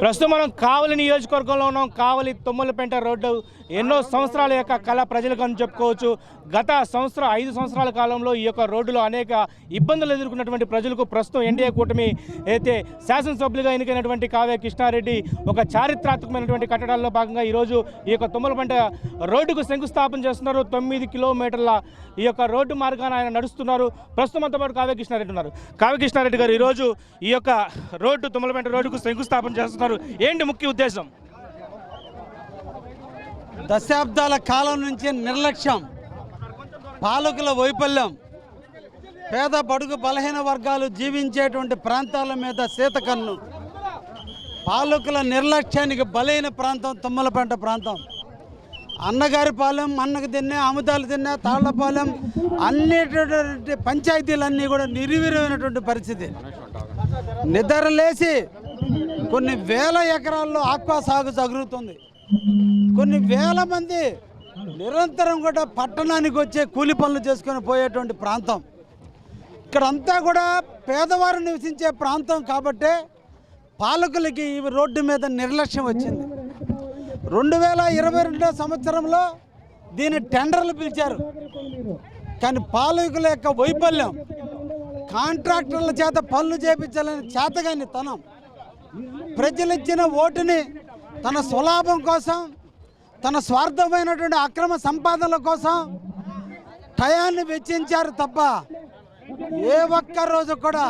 ప్రస్తుతం మనం కావలి నియోజకవర్గంలో ఉన్నాం. కావలి తుమ్మలపేంట రోడ్డు ఎన్నో సంవత్సరాల యొక్క కళ ప్రజలకు అని చెప్పుకోవచ్చు. గత 5 సంవత్సరాల కాలంలో ఈ యొక్క రోడ్డులో అనేక ఇబ్బందులు ఎదుర్కొన్నటువంటి ప్రజలకు ప్రస్తుతం ఎన్డీఏ కూటమి అయితే శాసనసభ్యులుగా ఎన్నికైనటువంటి కావ్య కృష్ణారెడ్డి ఒక చారిత్రాత్మకమైనటువంటి కట్టడాల్లో భాగంగా ఈరోజు ఈ యొక్క తుమ్మలపేంట రోడ్డుకు శంకుస్థాపన చేస్తున్నారు. 9 కిలోమీటర్ల ఈ యొక్క రోడ్డు మార్గాన్ని ఆయన నడుస్తున్నారు. ప్రస్తుతం అంతా పాటు కావ్య కృష్ణారెడ్డి ఉన్నారు. కావ్య కృష్ణారెడ్డి గారు ఈరోజు ఈ యొక్క రోడ్డు తుమ్మలపేంట రోడ్డుకు శంకుస్థాపన చేస్తున్నారు. ఏంటి ముఖ్య ఉద్దేశం? దశాబ్దాల కాలం నుంచి నిర్లక్ష్యం, పాలకుల వైఫల్యం, పేద బడుగు బలహీన వర్గాలు జీవించేటువంటి ప్రాంతాల మీద శీతకన్ను, పాలకుల నిర్లక్ష్యానికి బలైన ప్రాంతం తుమ్మలపేంట ప్రాంతం. అన్నగారి పాలెం, అన్నకు తిన్నే, అముదాలు తిన్నే, తాళ్లపాలెం అన్నిటువంటి పంచాయతీలన్నీ కూడా నిర్వీర్యమైనటువంటి పరిస్థితి. నిద్రలేసి కొన్ని వేల ఎకరాల్లో ఆక్వా సాగు జరుగుతుంది. కొన్ని వేల మంది నిరంతరం కూడా పట్టణానికి వచ్చే కూలి పనులు చేసుకొని పోయేటువంటి ప్రాంతం. ఇక్కడంతా కూడా పేదవారు నివసించే ప్రాంతం కాబట్టే పాలకులకి ఈ రోడ్డు మీద నిర్లక్ష్యం వచ్చింది. 2022 సంవత్సరంలో దీని టెండర్లు పిలిచారు. కానీ పాలకుల యొక్క వైఫల్యం, కాంట్రాక్టర్ల చేత పనులు చేయించాలని చేతగాని తనం, ప్రజలిచ్చిన ఓటుని తన స్వలాభం కోసం, తన స్వార్థమైనటువంటి అక్రమ సంపాదనల కోసం టయాన్ని వెచ్చించారు తప్ప ఏ ఒక్క రోజు కూడా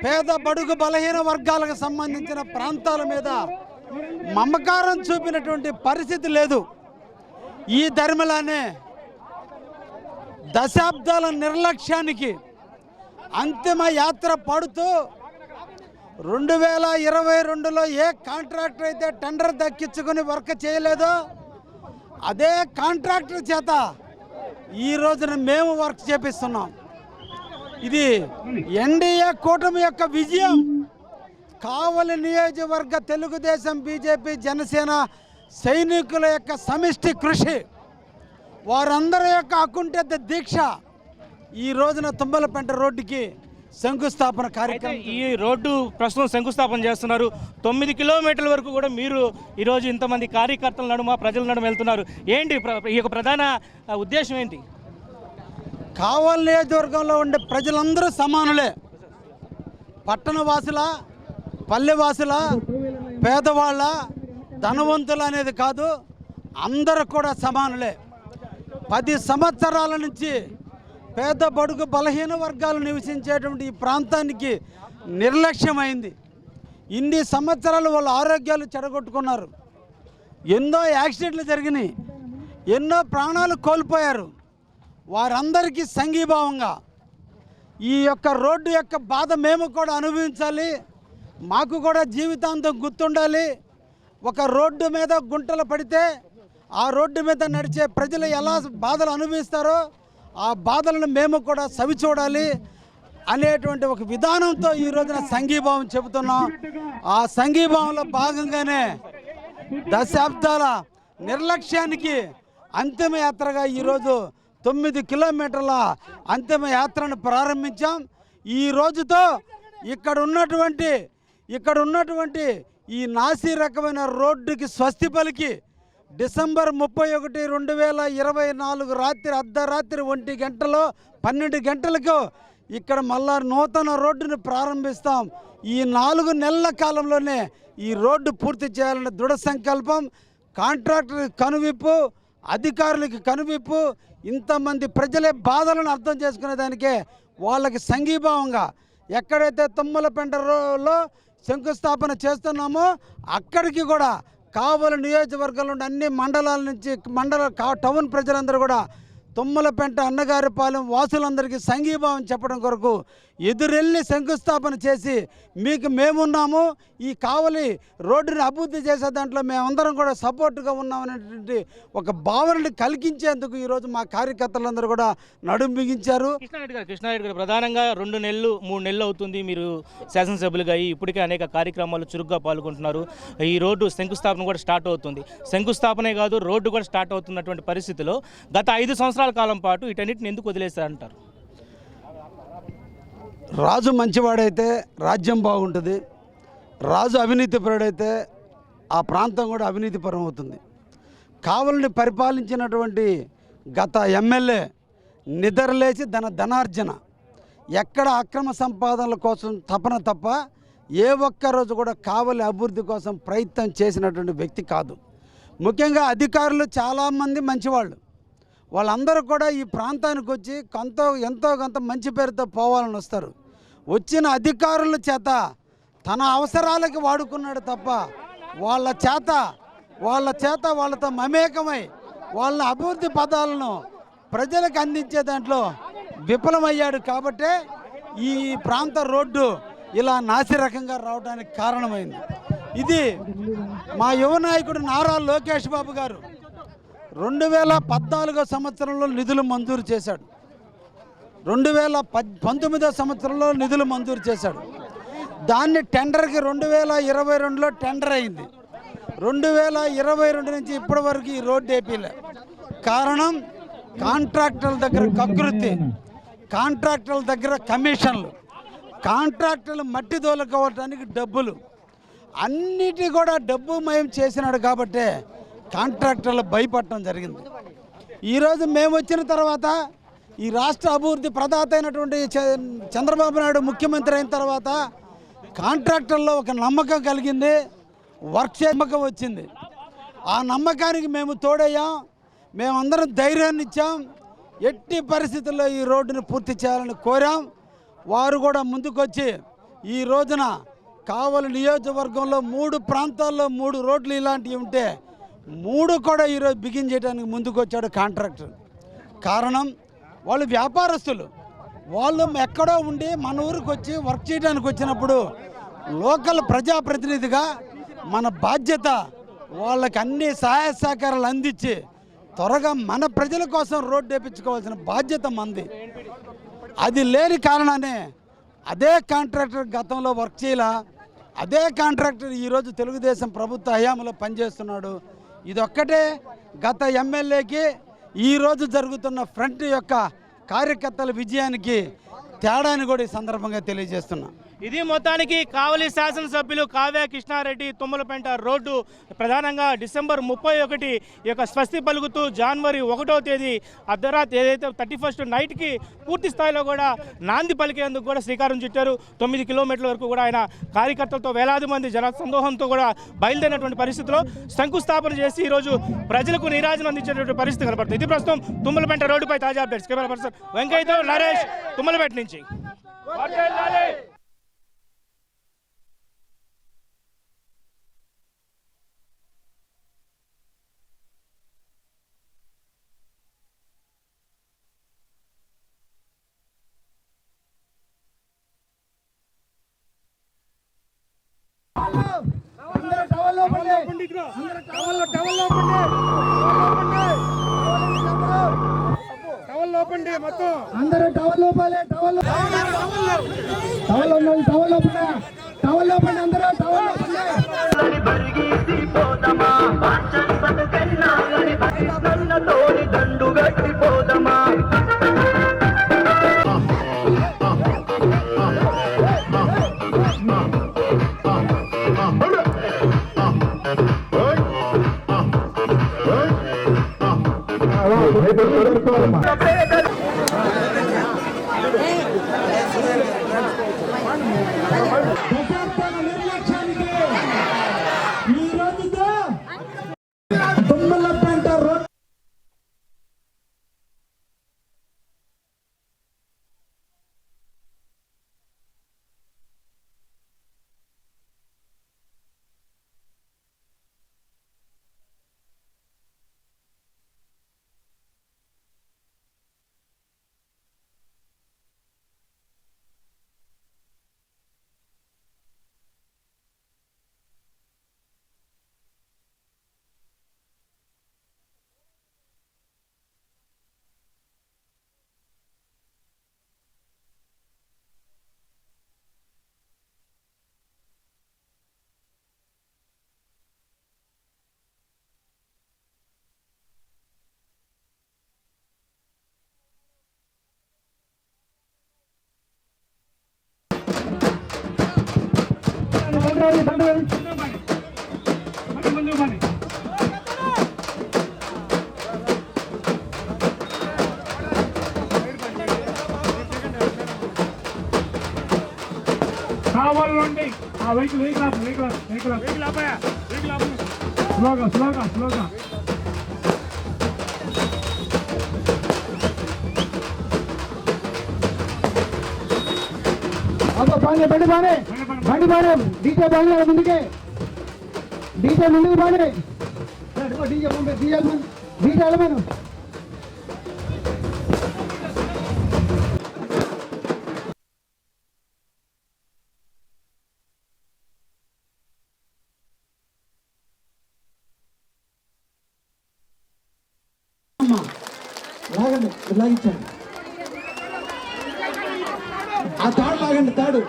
పేద బడుగు బలహీన వర్గాలకు సంబంధించిన ప్రాంతాల మీద మమకారం చూపినటువంటి పరిస్థితి లేదు. ఈ ధర్మలానే దశాబ్దాల నిర్లక్ష్యానికి అంతిమ యాత్ర పడుతూ 2022లో ఏ కాంట్రాక్టర్ అయితే టెండర్ దక్కించుకొని వర్క్ చేయలేదో అదే కాంట్రాక్టర్ చేత ఈ రోజున మేము వర్క్ చేపిస్తున్నాం. ఇది ఎన్డీఏ కూటమి యొక్క విజయం. కావలి నియోజకవర్గ తెలుగుదేశం, బీజేపీ, జనసేన సైనికుల యొక్క సమిష్టి కృషి, వారందరి యొక్క అకుంఠిత దీక్ష ఈ రోజున తుమ్మలపేంట రోడ్డుకి శంకుస్థాపన కార్యక్రమం. ఈ రోడ్డు ప్రస్తుతం శంకుస్థాపన చేస్తున్నారు. 9 కిలోమీటర్ల వరకు కూడా మీరు ఈరోజు ఇంతమంది కార్యకర్తల నడుమ, ప్రజల నడుమ వెళ్తున్నారు. ఏంటి ఈ యొక్క ప్రధాన ఉద్దేశం ఏంటి? కావలి నియోజకవర్గంలో ఉండే ప్రజలందరూ సమానులే. పట్టణ వాసుల, పల్లెవాసుల, పేదవాళ్ళ, ధనవంతులు అనేది కాదు, అందరూ కూడా సమానులే. 10 సంవత్సరాల నుంచి పేద బడుగు బలహీన వర్గాలు నివసించేటువంటి ఈ ప్రాంతానికి నిర్లక్ష్యమైంది. ఇన్ని సంవత్సరాలు వాళ్ళ ఆరోగ్యాలు చెడగొట్టుకున్నారు. ఎన్నో యాక్సిడెంట్లు జరిగినాయి, ఎన్నో ప్రాణాలు కోల్పోయారు. వారందరికీ సంఘీభావంగా ఈ యొక్క రోడ్డు యొక్క బాధ మేము కూడా అనుభవించాలి, మాకు కూడా జీవితాంతం గుర్తుండాలి. ఒక రోడ్డు మీద గుంటలు పడితే ఆ రోడ్డు మీద నడిచే ప్రజలు ఎలా బాధలు అనుభవిస్తారో ఆ బాధలను మేము కూడా సవి చూడాలి అనేటువంటి ఒక విధానంతో ఈ రోజున సంఘీభావం చెబుతున్నాం. ఆ సంఘీభావంలో భాగంగానే దశాబ్దాల నిర్లక్ష్యానికి అంతిమ యాత్రగా ఈరోజు 9 కిలోమీటర్ల అంతిమ యాత్రను ప్రారంభించాం. ఈ రోజుతో ఇక్కడ ఉన్నటువంటి ఈ నాసి రకమైన రోడ్డుకి స్వస్తి పలికి డిసెంబర్ 31, 2024 రాత్రి అర్ధరాత్రి 1 గంటలో 12 గంటలకు ఇక్కడ మళ్ళా నూతన రోడ్డును ప్రారంభిస్తాం. ఈ 4 నెలల కాలంలోనే ఈ రోడ్డు పూర్తి చేయాలనే దృఢ సంకల్పం. కాంట్రాక్టర్ కనువిప్పు, అధికారులకి కనువిప్పు, ఇంతమంది ప్రజలే బాధలను అర్థం చేసుకునేదానికే వాళ్ళకి సంఘీభావంగా ఎక్కడైతే తుమ్మలపేంటలో శంకుస్థాపన చేస్తున్నామో అక్కడికి కూడా కావలి నియోజకవర్గంలో అన్ని మండలాల నుంచి టౌన్ ప్రజలందరూ కూడా తుమ్మలపేంట అన్నగారి పాలెం వాసులందరికీ సంఘీభావం చెప్పడం కొరకు ఎదురెళ్ళి శంకుస్థాపన చేసి మీకు మేమున్నాము, ఈ కావలి రోడ్డుని అభివృద్ధి చేసే దాంట్లో మేమందరం కూడా సపోర్టుగా ఉన్నామనేటువంటి ఒక భావనని కలిగించేందుకు ఈరోజు మా కార్యకర్తలందరూ కూడా నడుం బిగించారు. కృష్ణారెడ్డి గారు ప్రధానంగా 2 నెలలు 3 నెలలు అవుతుంది మీరు శాసనసభ్యులుగా ఇప్పటికే అనేక కార్యక్రమాలు చురుగ్గా పాల్గొంటున్నారు. ఈ రోడ్డు శంకుస్థాపన కూడా స్టార్ట్ అవుతుంది. శంకుస్థాపనే కాదు, రోడ్డు కూడా స్టార్ట్ అవుతున్నటువంటి పరిస్థితిలో గత 5 సంవత్సరాల కాలం పాటు వీటన్నిటిని ఎందుకు వదిలేస్తారంటారు? రాజు మంచివాడైతే రాజ్యం బాగుంటుంది. రాజు అవినీతిపరుడైతే ఆ ప్రాంతం కూడా అవినీతిపరం అవుతుంది. కావలిని పరిపాలించినటువంటి గత ఎమ్మెల్యే నిద్రలేచి ధనార్జన, ఎక్కడ అక్రమ సంపాదనల కోసం తపన తప్ప ఏ ఒక్కరోజు కూడా కావలి అభివృద్ధి కోసం ప్రయత్నం చేసినటువంటి వ్యక్తి కాదు. ముఖ్యంగా అధికారులు చాలామంది మంచివాళ్ళు, వాళ్ళందరూ కూడా ఈ ప్రాంతానికి వచ్చి ఎంతో కొంత మంచి పేరుతో పోవాలని వస్తారు. వచ్చిన అధికారుల చేత తన అవసరాలకి వాడుకున్నాడు తప్ప వాళ్ళతో మమేకమై వాళ్ళ అభివృద్ధి పదాలను ప్రజలకు అందించే దాంట్లో విఫలమయ్యాడు. కాబట్టే ఈ ప్రాంత రోడ్డు ఇలా నాసిరకంగా రావడానికి కారణమైంది. ఇది మా యువ నాయకుడు నారా లోకేష్ బాబు గారు 2014 సంవత్సరంలో నిధులు మంజూరు చేశాడు. 2019 సంవత్సరంలో నిధులు మంజూరు చేశాడు. దాన్ని టెండర్కి 2022లో టెండర్ అయింది. 2022 నుంచి ఇప్పటి వరకు ఈ రోడ్డు వేపిలే. కారణం కాంట్రాక్టర్ల దగ్గర కకృతి, కాంట్రాక్టర్ల దగ్గర కమిషన్లు, కాంట్రాక్టర్లు మట్టి తోలుకోవడానికి డబ్బులు, అన్నిటి కూడా డబ్బు మయం చేసినాడు. కాబట్టే కాంట్రాక్టర్లు భయపడటం జరిగింది. ఈరోజు మేము వచ్చిన తర్వాత ఈ రాష్ట్ర అభివృద్ధి ప్రదాత అయినటువంటి చంద్రబాబు నాయుడు ముఖ్యమంత్రి అయిన తర్వాత కాంట్రాక్టర్లో ఒక నమ్మకం కలిగింది, వర్క్ నమ్మకం వచ్చింది. ఆ నమ్మకానికి మేము తోడయ్యాం, మేమందరం ధైర్యాన్ని ఇచ్చాం. ఎట్టి పరిస్థితుల్లో ఈ రోడ్డును పూర్తి చేయాలని కోరాం. వారు కూడా ముందుకొచ్చి ఈ రోజున కావలి నియోజకవర్గంలో 3 ప్రాంతాల్లో 3 రోడ్లు ఇలాంటివి ఉంటే 3 కూడా ఈరోజు బిగిన్ చేయడానికి ముందుకు వచ్చాడు కాంట్రాక్టర్. కారణం వాళ్ళు వ్యాపారస్తులు, వాళ్ళు ఎక్కడో ఉండి మన ఊరికి వచ్చి వర్క్ చేయడానికి వచ్చినప్పుడు లోకల్ ప్రజాప్రతినిధిగా మన బాధ్యత వాళ్ళకి అన్ని సహాయ సహకారాలు అందించి త్వరగా మన ప్రజల కోసం రోడ్డు వేయించుకోవాల్సిన బాధ్యత మంది. అది లేని కారణానే అదే కాంట్రాక్టర్ గతంలో వర్క్ చేయాల, అదే కాంట్రాక్టర్ ఈరోజు తెలుగుదేశం ప్రభుత్వ హయాంలో పనిచేస్తున్నాడు. ఇదొక్కటే గత ఎమ్మెల్యేకి ఈరోజు జరుగుతున్న ఫ్రంట్ యొక్క కార్యకర్తల విజయానికి తేడాని కూడా ఈ సందర్భంగా తెలియజేస్తున్నా. ఇది మొత్తానికి కావలి శాసనసభ్యులు కావ్య కృష్ణారెడ్డి తుమ్మలపేంట రోడ్డు ప్రధానంగా డిసెంబర్ 31 ఈ యొక్క స్వస్తి పలుకుతూ జనవరి 1వ తేదీ అర్ధరాత్రి ఏదైతే 31st నైట్కి పూర్తి స్థాయిలో కూడా నాంది పలికేందుకు కూడా శ్రీకారం చుట్టారు. 9 కిలోమీటర్ల వరకు కూడా ఆయన కార్యకర్తలతో వేలాది మంది జన సందోహంతో కూడా బయలుదేరినటువంటి పరిస్థితిలో శంకుస్థాపన చేసి ఈరోజు ప్రజలకు నీరాజనం అందించేటువంటి పరిస్థితి కనబడుతుంది. ఇది ప్రస్తుతం తుమ్మలపేంట రోడ్డుపై తాజా అప్డేట్స్. కెమెరా పర్సన్ వెంకయ్యతో నరేష్, తుమ్మలపేట నుంచి. అందరూ టవల్ లోపలే, టవల్ లోపలే అందరూ టవల్ కావాలండి ఆ వెహికల్ స్లోగా బండి బానే డీజే బాగా ముందుకే డీజే ముందుకు బానే డీజే వెళ్ళమను లాగండి లాగించండి ఆ తాడు లాగండి తాడు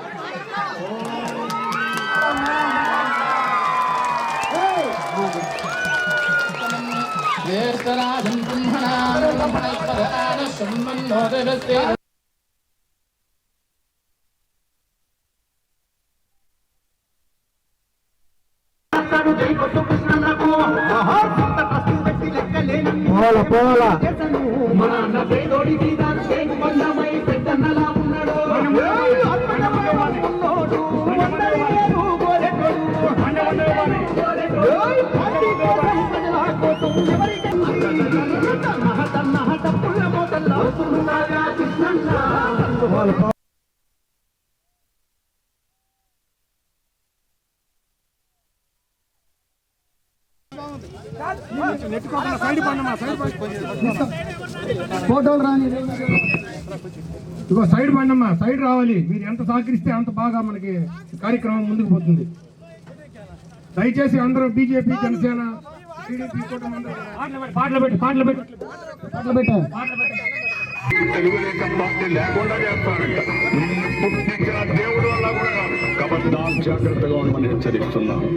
పోవాలా ఫోటోలు రాని ఇగో సైడ్ పండమ్మా, సైడ్ రావాలి. మీరు ఎంత సహకరిస్తే అంత బాగా మనకి కార్యక్రమం ముందుకు పోతుంది. దయచేసి అందరూ బీజేపీ, జనసేన, టీడీపీ కూటమి పాటలు పెట్టు. తెలుగుదేశం పార్టీ లేకుండా చేస్తారంట. పుట్టించిన దేవుడు వల్ల కూడా కాదు. కాబట్టి జాగ్రత్తగా ఉండమని హెచ్చరిస్తున్నాను.